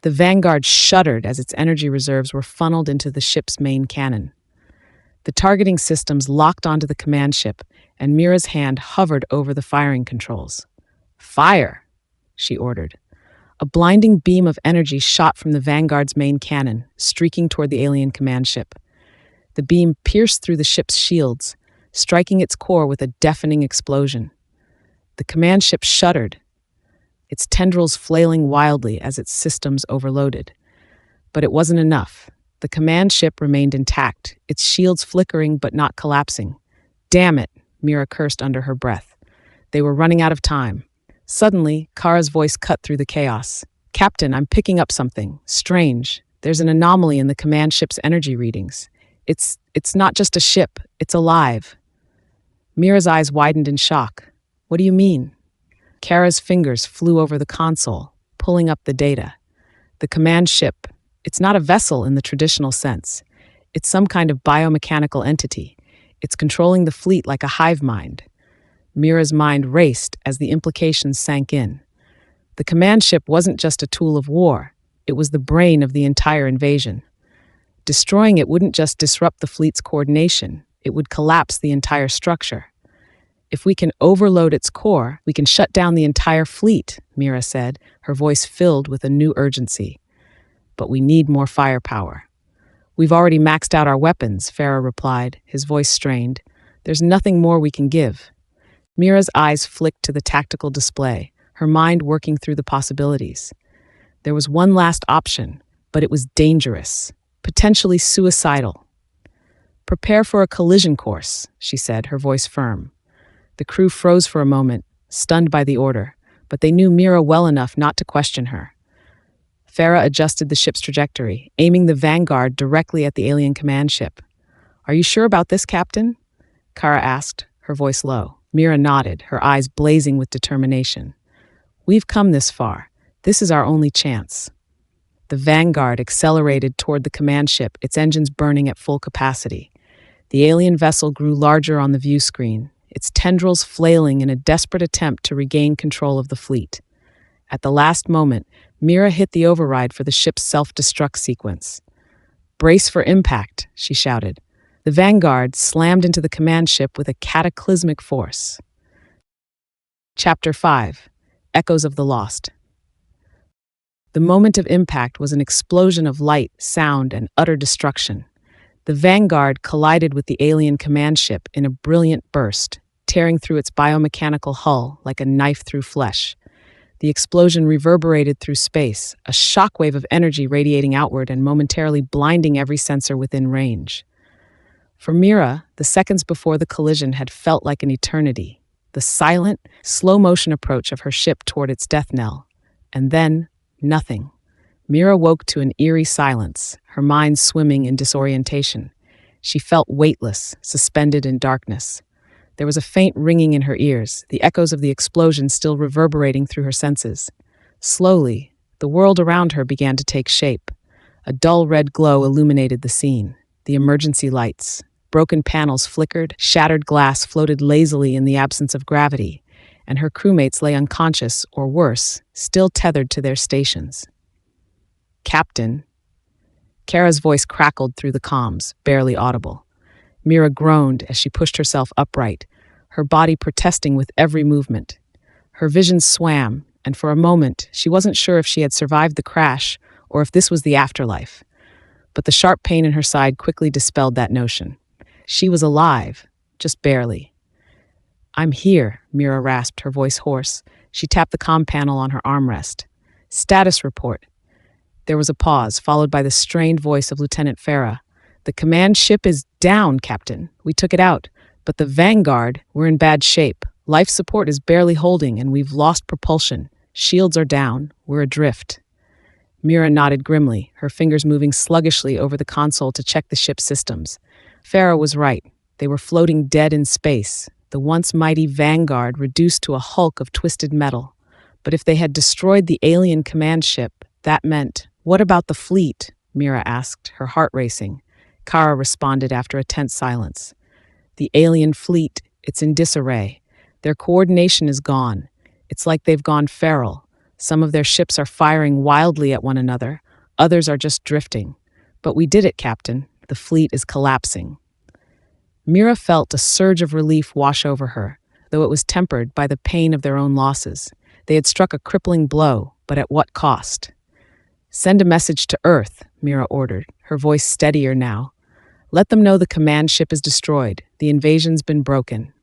The Vanguard shuddered as its energy reserves were funneled into the ship's main cannon. The targeting systems locked onto the command ship, and Mira's hand hovered over the firing controls. "Fire!" she ordered. A blinding beam of energy shot from the Vanguard's main cannon, streaking toward the alien command ship. The beam pierced through the ship's shields, striking its core with a deafening explosion. The command ship shuddered, its tendrils flailing wildly as its systems overloaded. But it wasn't enough. The command ship remained intact, its shields flickering but not collapsing. Damn it, Mira cursed under her breath. They were running out of time. Suddenly, Kara's voice cut through the chaos. Captain, I'm picking up something. Strange. There's an anomaly in the command ship's energy readings. It's not just a ship, it's alive. Mira's eyes widened in shock. What do you mean? Kara's fingers flew over the console, pulling up the data. The command ship, it's not a vessel in the traditional sense. It's some kind of biomechanical entity. It's controlling the fleet like a hive mind. Mira's mind raced as the implications sank in. The command ship wasn't just a tool of war. It was the brain of the entire invasion. Destroying it wouldn't just disrupt the fleet's coordination. It would collapse the entire structure. If we can overload its core, we can shut down the entire fleet, Mira said, her voice filled with a new urgency. But we need more firepower. We've already maxed out our weapons, Farah replied, his voice strained. There's nothing more we can give. Mira's eyes flicked to the tactical display, her mind working through the possibilities. There was one last option, but it was dangerous, potentially suicidal. Prepare for a collision course, she said, her voice firm. The crew froze for a moment, stunned by the order, but they knew Mira well enough not to question her. Farah adjusted the ship's trajectory, aiming the Vanguard directly at the alien command ship. Are you sure about this, Captain? Kara asked, her voice low. Mira nodded, her eyes blazing with determination. We've come this far. This is our only chance. The Vanguard accelerated toward the command ship, its engines burning at full capacity. The alien vessel grew larger on the view screen, its tendrils flailing in a desperate attempt to regain control of the fleet. At the last moment, Mira hit the override for the ship's self-destruct sequence. Brace for impact, she shouted. The Vanguard slammed into the command ship with a cataclysmic force. Chapter 5. Echoes of the Lost. The moment of impact was an explosion of light, sound, and utter destruction. The Vanguard collided with the alien command ship in a brilliant burst, tearing through its biomechanical hull like a knife through flesh. The explosion reverberated through space, a shockwave of energy radiating outward and momentarily blinding every sensor within range. For Mira, the seconds before the collision had felt like an eternity, the silent, slow-motion approach of her ship toward its death knell. And then, nothing. Mira woke to an eerie silence, her mind swimming in disorientation. She felt weightless, suspended in darkness. There was a faint ringing in her ears, the echoes of the explosion still reverberating through her senses. Slowly, the world around her began to take shape. A dull red glow illuminated the scene. The emergency lights. Broken panels flickered, shattered glass floated lazily in the absence of gravity, and her crewmates lay unconscious, or worse, still tethered to their stations. Captain. Kara's voice crackled through the comms, barely audible. Mira groaned as she pushed herself upright, her body protesting with every movement. Her vision swam, and for a moment, she wasn't sure if she had survived the crash or if this was the afterlife. But the sharp pain in her side quickly dispelled that notion. She was alive, just barely. I'm here, Mira rasped, her voice hoarse. She tapped the comm panel on her armrest. Status report. There was a pause, followed by the strained voice of Lieutenant Farah. The command ship is down, Captain. We took it out. But the Vanguard, we're in bad shape. Life support is barely holding, and we've lost propulsion. Shields are down. We're adrift. Mira nodded grimly, her fingers moving sluggishly over the console to check the ship's systems. Farah was right. They were floating dead in space, the once mighty Vanguard reduced to a hulk of twisted metal. But if they had destroyed the alien command ship, that meant, what about the fleet? Mira asked, her heart racing. Kara responded after a tense silence. The alien fleet, it's in disarray. Their coordination is gone. It's like they've gone feral. Some of their ships are firing wildly at one another. Others are just drifting. But we did it, Captain. The fleet is collapsing. Mira felt a surge of relief wash over her, though it was tempered by the pain of their own losses. They had struck a crippling blow, but at what cost? Send a message to Earth, Mira ordered, her voice steadier now. Let them know the command ship is destroyed. The invasion's been broken.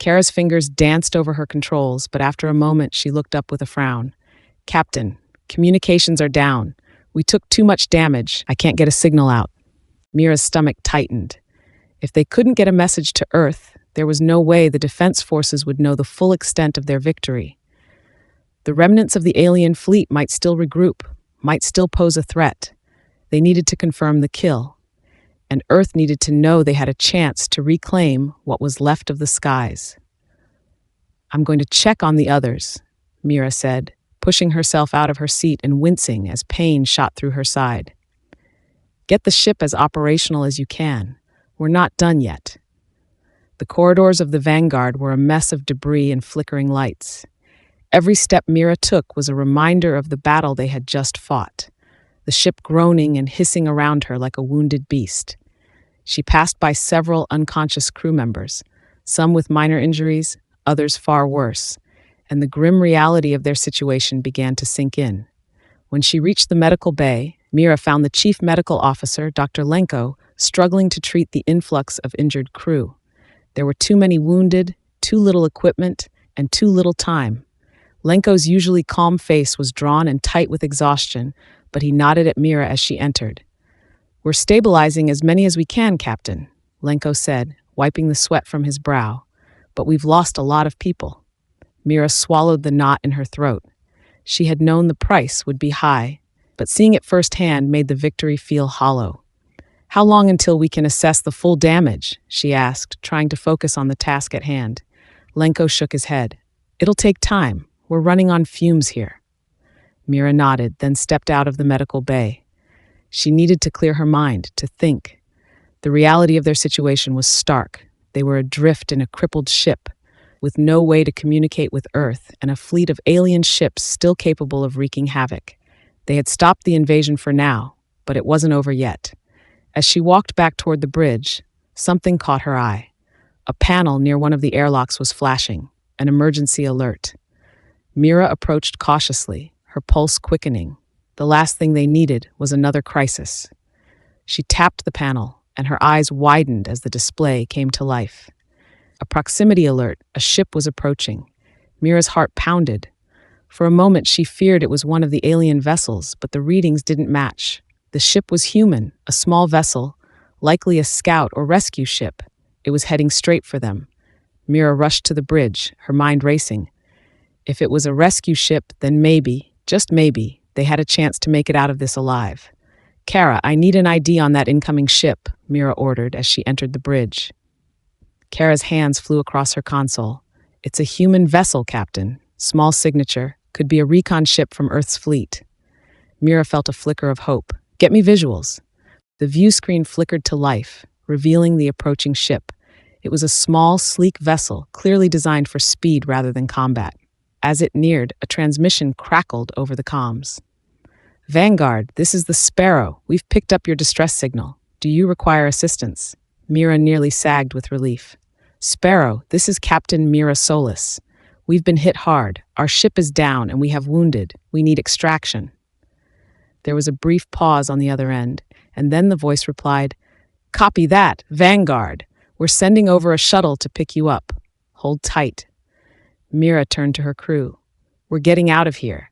Kara's fingers danced over her controls, but after a moment she looked up with a frown. Captain, communications are down. We took too much damage. I can't get a signal out. Mira's stomach tightened. If they couldn't get a message to Earth, there was no way the defense forces would know the full extent of their victory. The remnants of the alien fleet might still regroup, might still pose a threat. They needed to confirm the kill, and Earth needed to know they had a chance to reclaim what was left of the skies. I'm going to check on the others, Mira said, pushing herself out of her seat and wincing as pain shot through her side. Get the ship as operational as you can. We're not done yet. The corridors of the Vanguard were a mess of debris and flickering lights. Every step Mira took was a reminder of the battle they had just fought, the ship groaning and hissing around her like a wounded beast. She passed by several unconscious crew members, some with minor injuries, others far worse, and the grim reality of their situation began to sink in. When she reached the medical bay, Mira found the chief medical officer, Dr. Lenko, struggling to treat the influx of injured crew. There were too many wounded, too little equipment, and too little time. Lenko's usually calm face was drawn and tight with exhaustion, but he nodded at Mira as she entered. We're stabilizing as many as we can, Captain, Lenko said, wiping the sweat from his brow. But we've lost a lot of people. Mira swallowed the knot in her throat. She had known the price would be high, but seeing it firsthand made the victory feel hollow. How long until we can assess the full damage? She asked, trying to focus on the task at hand. Lenko shook his head. It'll take time. We're running on fumes here. Mira nodded, then stepped out of the medical bay. She needed to clear her mind, to think. The reality of their situation was stark. They were adrift in a crippled ship, with no way to communicate with Earth and a fleet of alien ships still capable of wreaking havoc. They had stopped the invasion for now, but it wasn't over yet. As she walked back toward the bridge, something caught her eye. A panel near one of the airlocks was flashing, an emergency alert. Mira approached cautiously, her pulse quickening. The last thing they needed was another crisis. She tapped the panel, and her eyes widened as the display came to life. A proximity alert, a ship was approaching. Mira's heart pounded. For a moment, she feared it was one of the alien vessels, but the readings didn't match. The ship was human, a small vessel, likely a scout or rescue ship. It was heading straight for them. Mira rushed to the bridge, her mind racing. If it was a rescue ship, then maybe, just maybe, they had a chance to make it out of this alive. Kara, I need an ID on that incoming ship, Mira ordered as she entered the bridge. Kara's hands flew across her console. It's a human vessel, Captain. Small signature. Could be a recon ship from Earth's fleet. Mira felt a flicker of hope. Get me visuals. The view screen flickered to life, revealing the approaching ship. It was a small, sleek vessel, clearly designed for speed rather than combat. As it neared, a transmission crackled over the comms. Vanguard, this is the Sparrow. We've picked up your distress signal. Do you require assistance? Mira nearly sagged with relief. Sparrow, this is Captain Mira Solis. We've been hit hard. Our ship is down and we have wounded. We need extraction. There was a brief pause on the other end, and then the voice replied, Copy that, Vanguard. We're sending over a shuttle to pick you up. Hold tight. Mira turned to her crew. We're getting out of here.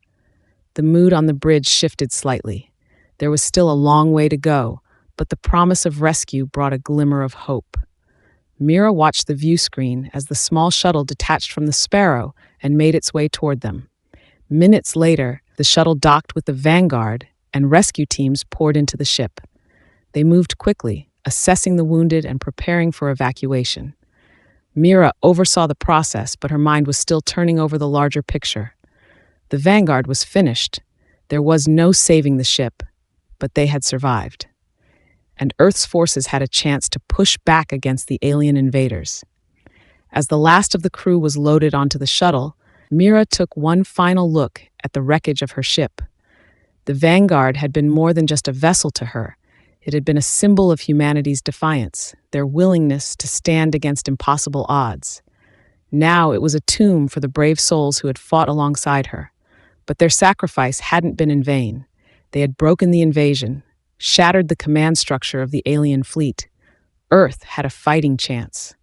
The mood on the bridge shifted slightly. There was still a long way to go, but the promise of rescue brought a glimmer of hope. Mira watched the view screen as the small shuttle detached from the Sparrow and made its way toward them. Minutes later, the shuttle docked with the Vanguard, and rescue teams poured into the ship. They moved quickly, assessing the wounded and preparing for evacuation. Mira oversaw the process, but her mind was still turning over the larger picture. The Vanguard was finished. There was no saving the ship, but they had survived. And Earth's forces had a chance to push back against the alien invaders. As the last of the crew was loaded onto the shuttle, Mira took one final look at the wreckage of her ship. The Vanguard had been more than just a vessel to her. It had been a symbol of humanity's defiance, their willingness to stand against impossible odds. Now it was a tomb for the brave souls who had fought alongside her. But their sacrifice hadn't been in vain. They had broken the invasion, shattered the command structure of the alien fleet. Earth had a fighting chance.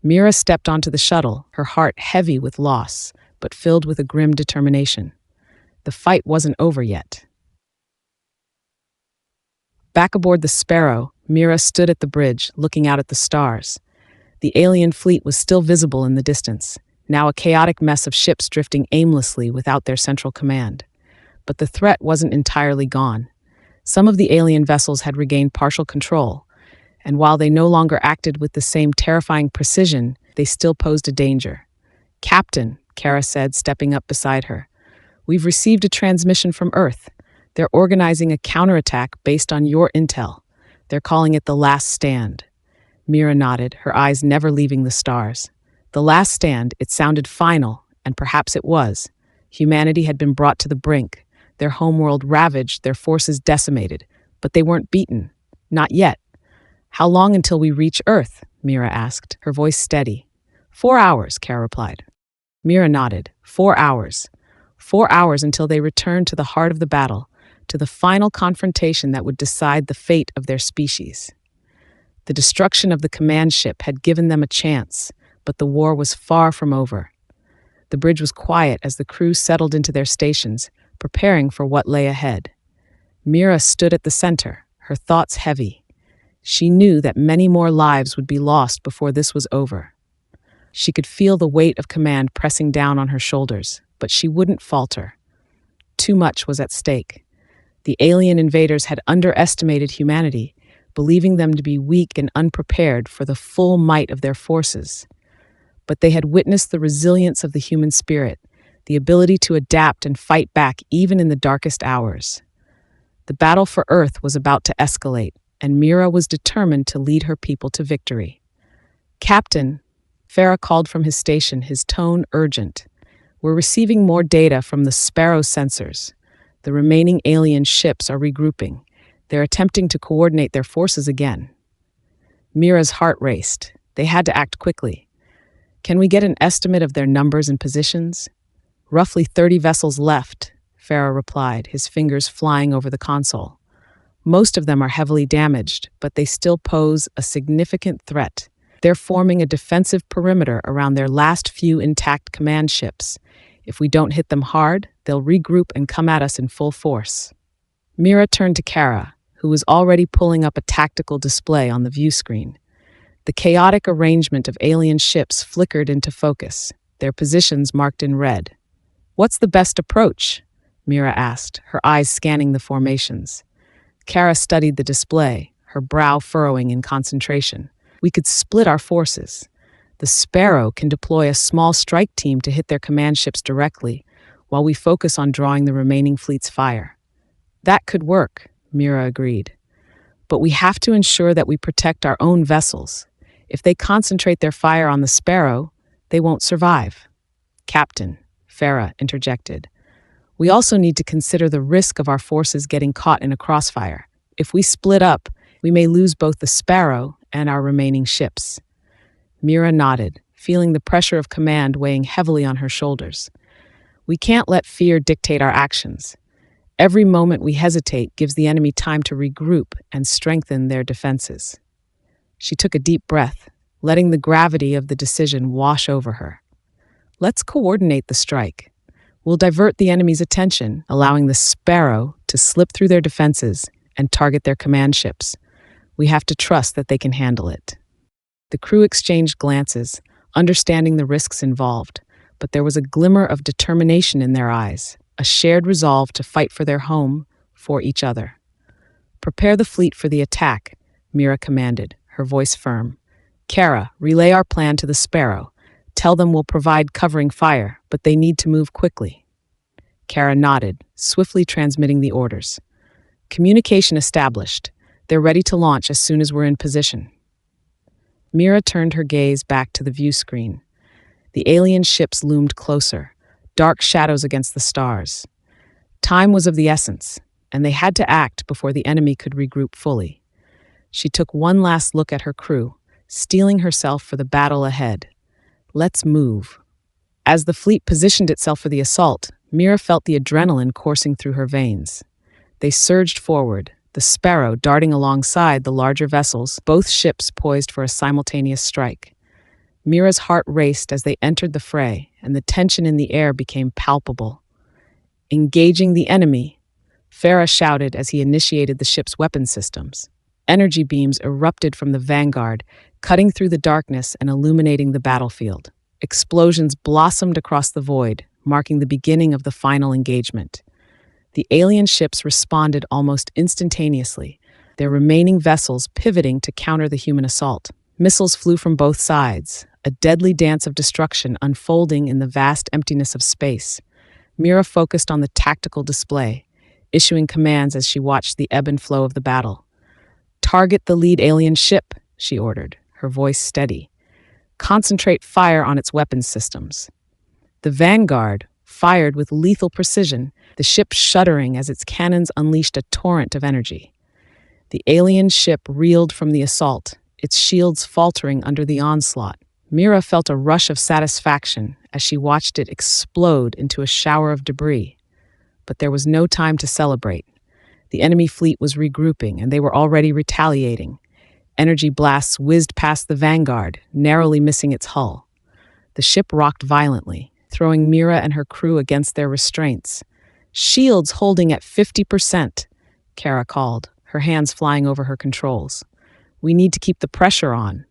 Mira stepped onto the shuttle, her heart heavy with loss, but filled with a grim determination. The fight wasn't over yet. Back aboard the Sparrow, Mira stood at the bridge, looking out at the stars. The alien fleet was still visible in the distance, now a chaotic mess of ships drifting aimlessly without their central command. But the threat wasn't entirely gone. Some of the alien vessels had regained partial control, and while they no longer acted with the same terrifying precision, they still posed a danger. "Captain," Kara said, stepping up beside her, "we've received a transmission from Earth. They're organizing a counterattack based on your intel. They're calling it the Last Stand." Mira nodded, her eyes never leaving the stars. The Last Stand, it sounded final, and perhaps it was. Humanity had been brought to the brink, their homeworld ravaged, their forces decimated, but they weren't beaten. Not yet. "How long until we reach Earth?" Mira asked, her voice steady. 4 hours, Kara replied. Mira nodded. 4 hours. 4 hours until they returned to the heart of the battle, to the final confrontation that would decide the fate of their species. The destruction of the command ship had given them a chance, but the war was far from over. The bridge was quiet as the crew settled into their stations, preparing for what lay ahead. Mira stood at the center, her thoughts heavy. She knew that many more lives would be lost before this was over. She could feel the weight of command pressing down on her shoulders, but she wouldn't falter. Too much was at stake. The alien invaders had underestimated humanity, believing them to be weak and unprepared for the full might of their forces. But they had witnessed the resilience of the human spirit, the ability to adapt and fight back even in the darkest hours. The battle for Earth was about to escalate, and Mira was determined to lead her people to victory. "Captain," Farah called from his station, his tone urgent. "We're receiving more data from the Sparrow sensors. The remaining alien ships are regrouping. They're attempting to coordinate their forces again." Mira's heart raced. They had to act quickly. "Can we get an estimate of their numbers and positions?" "Roughly 30 vessels left," Farah replied, his fingers flying over the console. "Most of them are heavily damaged, but they still pose a significant threat. They're forming a defensive perimeter around their last few intact command ships. If we don't hit them hard, they'll regroup and come at us in full force." Mira turned to Kara, who was already pulling up a tactical display on the view screen. The chaotic arrangement of alien ships flickered into focus, their positions marked in red. "What's the best approach?" Mira asked, her eyes scanning the formations. Kara studied the display, her brow furrowing in concentration. "We could split our forces. The Sparrow can deploy a small strike team to hit their command ships directly, while we focus on drawing the remaining fleet's fire." "That could work," Mira agreed. "But we have to ensure that we protect our own vessels. If they concentrate their fire on the Sparrow, they won't survive." "Captain," Farah interjected, "we also need to consider the risk of our forces getting caught in a crossfire. If we split up, we may lose both the Sparrow and our remaining ships." Mira nodded, feeling the pressure of command weighing heavily on her shoulders. "We can't let fear dictate our actions. Every moment we hesitate gives the enemy time to regroup and strengthen their defenses." She took a deep breath, letting the gravity of the decision wash over her. "Let's coordinate the strike. We'll divert the enemy's attention, allowing the Sparrow to slip through their defenses and target their command ships. We have to trust that they can handle it." The crew exchanged glances, understanding the risks involved, but there was a glimmer of determination in their eyes, a shared resolve to fight for their home, for each other. "Prepare the fleet for the attack," Mira commanded, her voice firm. "Kara, relay our plan to the Sparrow. Tell them we'll provide covering fire, but they need to move quickly." Kara nodded, swiftly transmitting the orders. "Communication established. They're ready to launch as soon as we're in position." Mira turned her gaze back to the view screen. The alien ships loomed closer, dark shadows against the stars. Time was of the essence, and they had to act before the enemy could regroup fully. She took one last look at her crew, steeling herself for the battle ahead. "Let's move." As the fleet positioned itself for the assault, Mira felt the adrenaline coursing through her veins. They surged forward, the Sparrow darting alongside the larger vessels, both ships poised for a simultaneous strike. Mira's heart raced as they entered the fray, and the tension in the air became palpable. Engaging the enemy, Farah shouted as he initiated the ship's weapon systems. Energy beams erupted from the Vanguard, cutting through the darkness and illuminating the battlefield. Explosions blossomed across the void, marking the beginning of the final engagement. The alien ships responded almost instantaneously, their remaining vessels pivoting to counter the human assault. Missiles flew from both sides, a deadly dance of destruction unfolding in the vast emptiness of space. Mira focused on the tactical display, issuing commands as she watched the ebb and flow of the battle. "Target the lead alien ship," she ordered, her voice steady. "Concentrate fire on its weapons systems." The Vanguard fired with lethal precision, the ship shuddering as its cannons unleashed a torrent of energy. The alien ship reeled from the assault, its shields faltering under the onslaught. Mira felt a rush of satisfaction as she watched it explode into a shower of debris. But there was no time to celebrate. The enemy fleet was regrouping, and they were already retaliating. Energy blasts whizzed past the Vanguard, narrowly missing its hull. The ship rocked violently, throwing Mira and her crew against their restraints. "Shields holding at 50%, Kara called, her hands flying over her controls. "We need to keep the pressure on."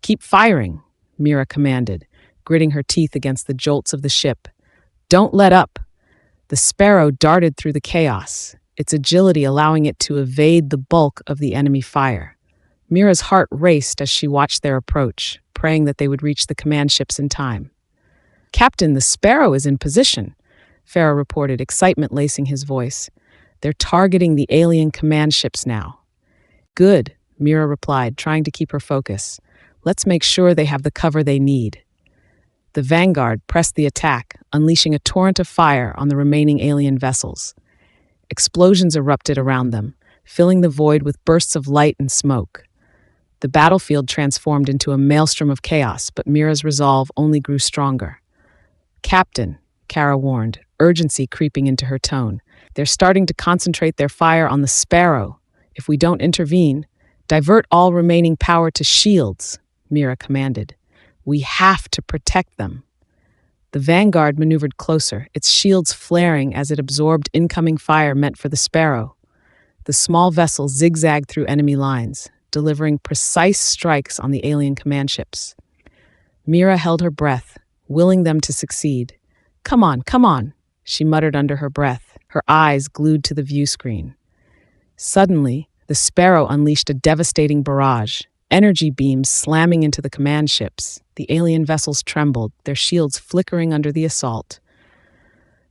"Keep firing," Mira commanded, gritting her teeth against the jolts of the ship. "Don't let up." The Sparrow darted through the chaos, its agility allowing it to evade the bulk of the enemy fire. Mira's heart raced as she watched their approach, praying that they would reach the command ships in time. "Captain, the Sparrow is in position," Farah reported, excitement lacing his voice. "They're targeting the alien command ships now." "Good," Mira replied, trying to keep her focus. "Let's make sure they have the cover they need." The Vanguard pressed the attack, unleashing a torrent of fire on the remaining alien vessels. Explosions erupted around them, filling the void with bursts of light and smoke. The battlefield transformed into a maelstrom of chaos, but Mira's resolve only grew stronger. "Captain," Kara warned, urgency creeping into her tone. "They're starting to concentrate their fire on the Sparrow. If we don't intervene, divert all remaining power to shields," Mira commanded. "We have to protect them." The Vanguard maneuvered closer, its shields flaring as it absorbed incoming fire meant for the Sparrow. The small vessel zigzagged through enemy lines, delivering precise strikes on the alien command ships. Mira held her breath, willing them to succeed. Come on," she muttered under her breath, her eyes glued to the view screen. Suddenly, the Sparrow unleashed a devastating barrage, energy beams slamming into the command ships. The alien vessels trembled, their shields flickering under the assault.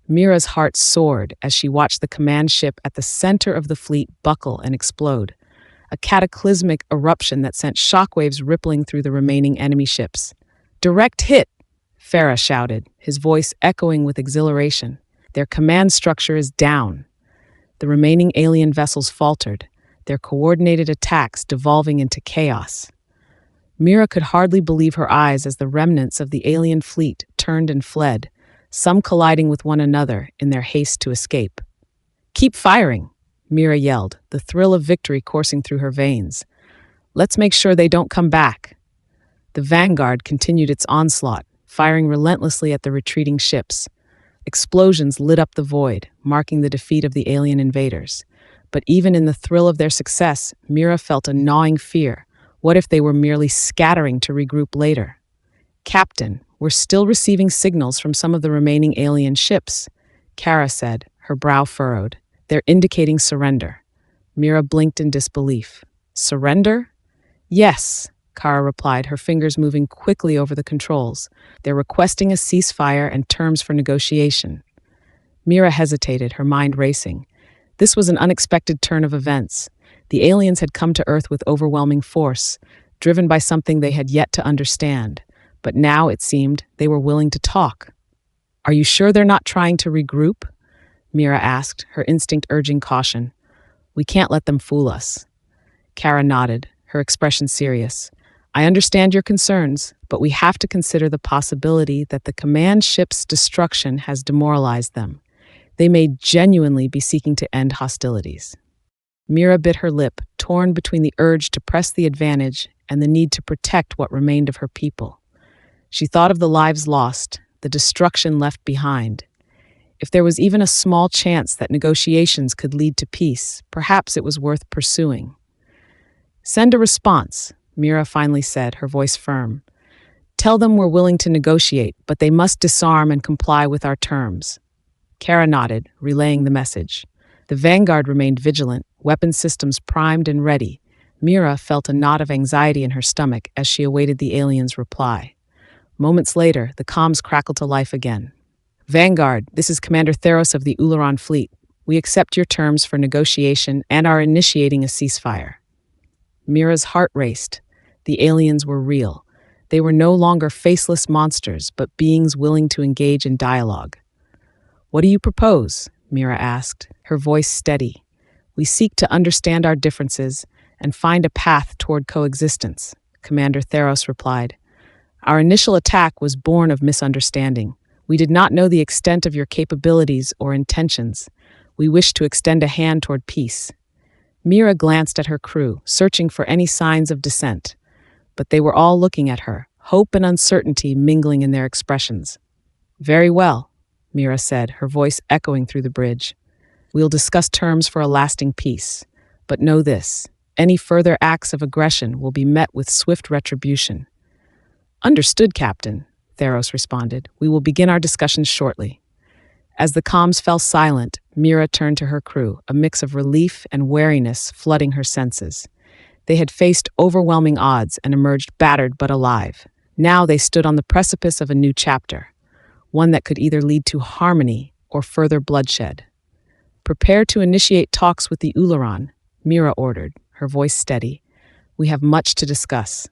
Mira's heart soared as she watched the command ship at the center of the fleet buckle and explode, a cataclysmic eruption that sent shockwaves rippling through the remaining enemy ships. "Direct hit!" Farah shouted, his voice echoing with exhilaration. "Their command structure is down." The remaining alien vessels faltered, their coordinated attacks devolving into chaos. Mira could hardly believe her eyes as the remnants of the alien fleet turned and fled, some colliding with one another in their haste to escape. "Keep firing," Mira yelled, the thrill of victory coursing through her veins. "Let's make sure they don't come back." The Vanguard continued its onslaught, firing relentlessly at the retreating ships. Explosions lit up the void, marking the defeat of the alien invaders. But even in the thrill of their success, Mira felt a gnawing fear. What if they were merely scattering to regroup later? "Captain, we're still receiving signals from some of the remaining alien ships," Kara said, her brow furrowed. "They're indicating surrender." Mira blinked in disbelief. "Surrender?" "Yes," Kara replied, her fingers moving quickly over the controls. "They're requesting a ceasefire and terms for negotiation." Mira hesitated, her mind racing. This was an unexpected turn of events. The aliens had come to Earth with overwhelming force, driven by something they had yet to understand. But now, it seemed, they were willing to talk. "Are you sure they're not trying to regroup?" Mira asked, her instinct urging caution. "We can't let them fool us." Kara nodded, her expression serious. "I understand your concerns, but we have to consider the possibility that the command ship's destruction has demoralized them. They may genuinely be seeking to end hostilities." Mira bit her lip, torn between the urge to press the advantage and the need to protect what remained of her people. She thought of the lives lost, the destruction left behind. If there was even a small chance that negotiations could lead to peace, perhaps it was worth pursuing. "Send a response," Mira finally said, her voice firm. "Tell them we're willing to negotiate, but they must disarm and comply with our terms." Kara nodded, relaying the message. The Vanguard remained vigilant, weapon systems primed and ready. Mira felt a knot of anxiety in her stomach as she awaited the alien's reply. Moments later, the comms crackled to life again. "Vanguard, this is Commander Theros of the Ularan fleet. We accept your terms for negotiation and are initiating a ceasefire." Mira's heart raced. The aliens were real. They were no longer faceless monsters, but beings willing to engage in dialogue. "What do you propose?" Mira asked, her voice steady. "We seek to understand our differences and find a path toward coexistence," Commander Theros replied. "Our initial attack was born of misunderstanding. We did not know the extent of your capabilities or intentions. We wish to extend a hand toward peace." Mira glanced at her crew, searching for any signs of dissent. But they were all looking at her, hope and uncertainty mingling in their expressions. "Very well," Mira said, her voice echoing through the bridge. "We'll discuss terms for a lasting peace. But know this, any further acts of aggression will be met with swift retribution." "Understood, Captain," Theros responded. "We will begin our discussions shortly." As the comms fell silent, Mira turned to her crew, a mix of relief and wariness flooding her senses. They had faced overwhelming odds and emerged battered but alive. Now they stood on the precipice of a new chapter, one that could either lead to harmony or further bloodshed. "Prepare to initiate talks with the Ularan," Mira ordered, her voice steady. "We have much to discuss."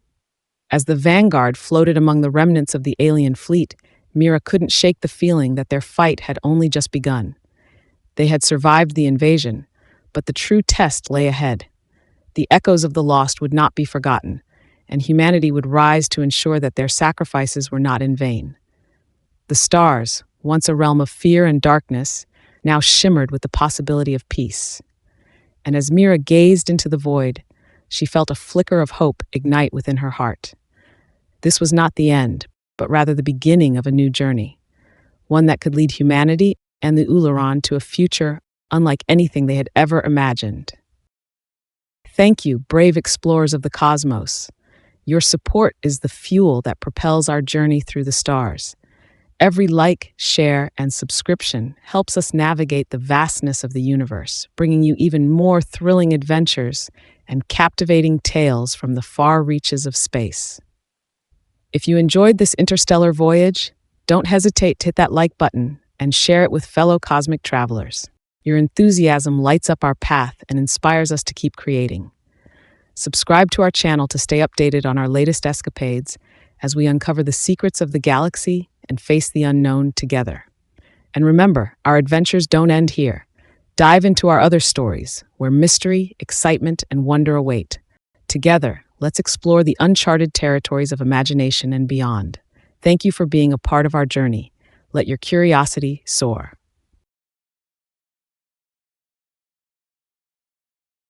As the Vanguard floated among the remnants of the alien fleet, Mira couldn't shake the feeling that their fight had only just begun. They had survived the invasion, but the true test lay ahead. The echoes of the lost would not be forgotten, and humanity would rise to ensure that their sacrifices were not in vain. The stars, once a realm of fear and darkness, now shimmered with the possibility of peace. And as Mira gazed into the void, she felt a flicker of hope ignite within her heart. This was not the end, but rather the beginning of a new journey, one that could lead humanity and the Ularan to a future unlike anything they had ever imagined. Thank you, brave explorers of the cosmos. Your support is the fuel that propels our journey through the stars. Every like, share, and subscription helps us navigate the vastness of the universe, bringing you even more thrilling adventures and captivating tales from the far reaches of space. If you enjoyed this interstellar voyage, don't hesitate to hit that like button and share it with fellow cosmic travelers. Your enthusiasm lights up our path and inspires us to keep creating. Subscribe to our channel to stay updated on our latest escapades as we uncover the secrets of the galaxy and face the unknown together. And remember, our adventures don't end here. Dive into our other stories, where mystery, excitement, and wonder await. Together, let's explore the uncharted territories of imagination and beyond. Thank you for being a part of our journey. Let your curiosity soar.